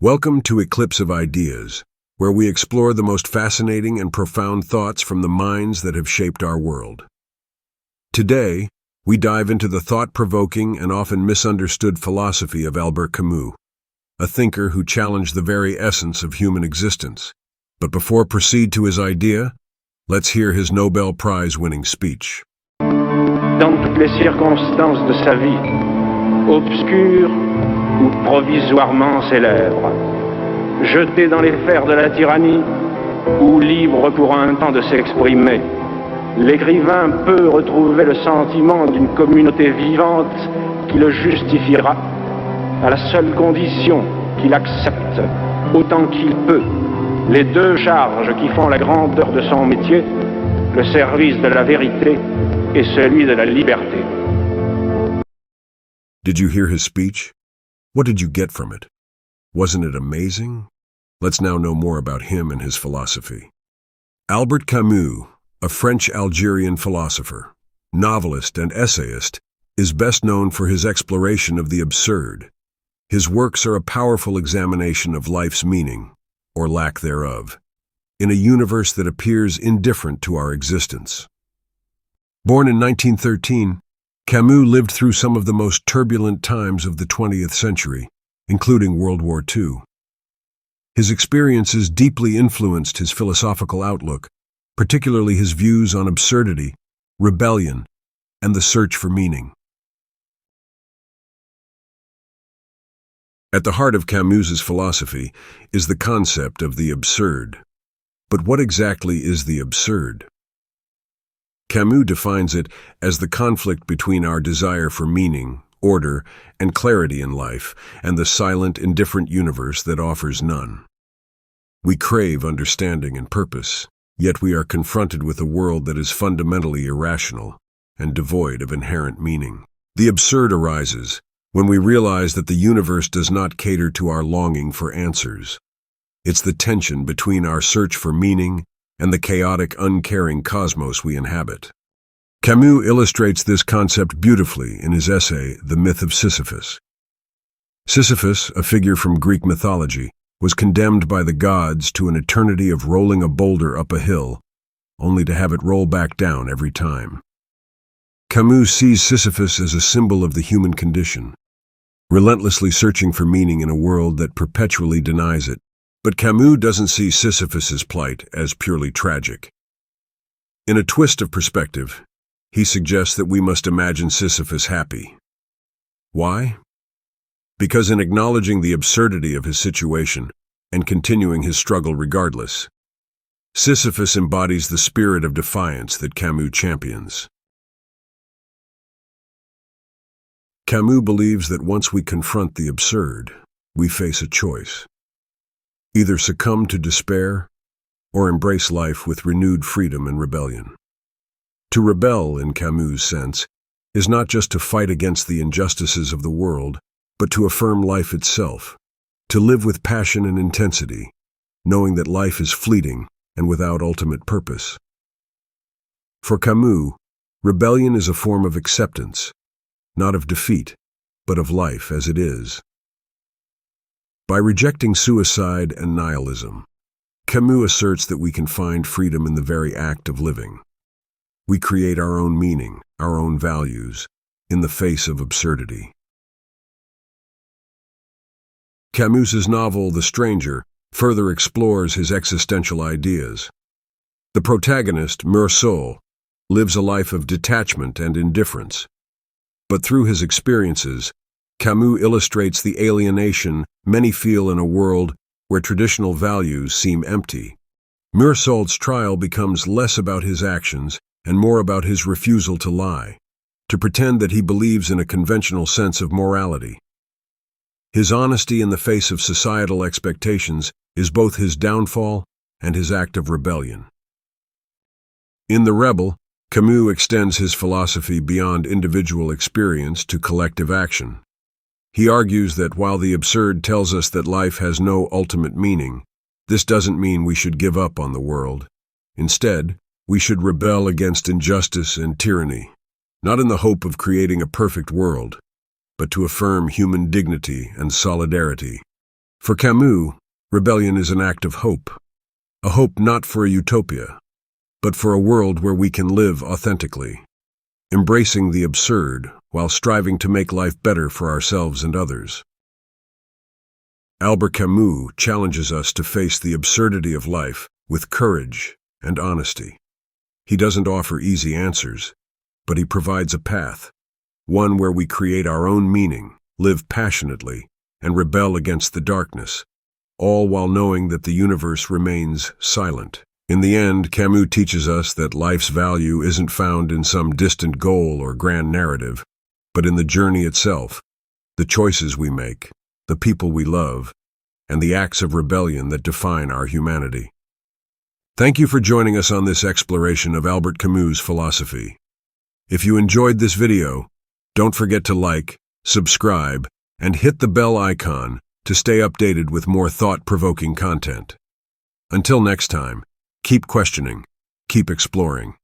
Welcome to Eclipse of Ideas, where we explore the most fascinating and profound thoughts from the minds that have shaped our world. Today, we dive into the thought-provoking and often misunderstood philosophy of Albert Camus, a thinker who challenged the very essence of human existence. But before proceed to his idea, let's hear his Nobel Prize-winning speech. Dans toutes les circonstances de sa vie, obscures ou provisoirement célèbres, jeté dans les fers de la tyrannie ou libre pour un temps de s'exprimer, l'écrivain peut retrouver le sentiment d'une communauté vivante qui le justifiera, à la seule condition qu'il accepte, autant qu'il peut, les deux charges qui font la grandeur de son métier, le service de la vérité et celui de la liberté. Did you hear his speech? What did you get from it? Wasn't it amazing? Let's now know more about him and his philosophy. Albert Camus, a French-Algerian philosopher, novelist, and essayist, is best known for his exploration of the absurd. His works are a powerful examination of life's meaning, or lack thereof, in a universe that appears indifferent to our existence. Born in 1913, Camus lived through some of the most turbulent times of the 20th century, including World War II. His experiences deeply influenced his philosophical outlook, particularly his views on absurdity, rebellion, and the search for meaning. At the heart of Camus's philosophy is the concept of the absurd. But what exactly is the absurd? Camus defines it as the conflict between our desire for meaning, order, and clarity in life, and the silent, indifferent universe that offers none. We crave understanding and purpose, yet we are confronted with a world that is fundamentally irrational and devoid of inherent meaning. The absurd arises when we realize that the universe does not cater to our longing for answers. It's the tension between our search for meaning and the chaotic, uncaring cosmos we inhabit. Camus illustrates this concept beautifully in his essay, The Myth of Sisyphus. Sisyphus, a figure from Greek mythology, was condemned by the gods to an eternity of rolling a boulder up a hill, only to have it roll back down every time. Camus sees Sisyphus as a symbol of the human condition, relentlessly searching for meaning in a world that perpetually denies it. But Camus doesn't see Sisyphus's plight as purely tragic. In a twist of perspective, he suggests that we must imagine Sisyphus happy. Why? Because in acknowledging the absurdity of his situation and continuing his struggle regardless, Sisyphus embodies the spirit of defiance that Camus champions. Camus believes that once we confront the absurd, we face a choice. Either succumb to despair or embrace life with renewed freedom and rebellion. To rebel, in Camus' sense, is not just to fight against the injustices of the world, but to affirm life itself, to live with passion and intensity, knowing that life is fleeting and without ultimate purpose. For Camus, rebellion is a form of acceptance, not of defeat, but of life as it is. By rejecting suicide and nihilism, Camus asserts that we can find freedom in the very act of living. We create our own meaning, our own values, in the face of absurdity. Camus's novel, The Stranger, further explores his existential ideas. The protagonist, Meursault, lives a life of detachment and indifference. But through his experiences, Camus illustrates the alienation many feel in a world where traditional values seem empty. Meursault's trial becomes less about his actions and more about his refusal to lie, to pretend that he believes in a conventional sense of morality. His honesty in the face of societal expectations is both his downfall and his act of rebellion. In The Rebel, Camus extends his philosophy beyond individual experience to collective action. He argues that while the absurd tells us that life has no ultimate meaning, this doesn't mean we should give up on the world. Instead, we should rebel against injustice and tyranny, not in the hope of creating a perfect world, but to affirm human dignity and solidarity. For Camus, rebellion is an act of hope. A hope not for a utopia, but for a world where we can live authentically, embracing the absurd while striving to make life better for ourselves and others. Albert Camus challenges us to face the absurdity of life with courage and honesty. He doesn't offer easy answers, but he provides a path, one where we create our own meaning, live passionately, and rebel against the darkness, all while knowing that the universe remains silent. In the end, Camus teaches us that life's value isn't found in some distant goal or grand narrative, but in the journey itself, the choices we make, the people we love, and the acts of rebellion that define our humanity. Thank you for joining us on this exploration of Albert Camus' philosophy. If you enjoyed this video, don't forget to like, subscribe, and hit the bell icon to stay updated with more thought-provoking content. Until next time, keep questioning, keep exploring.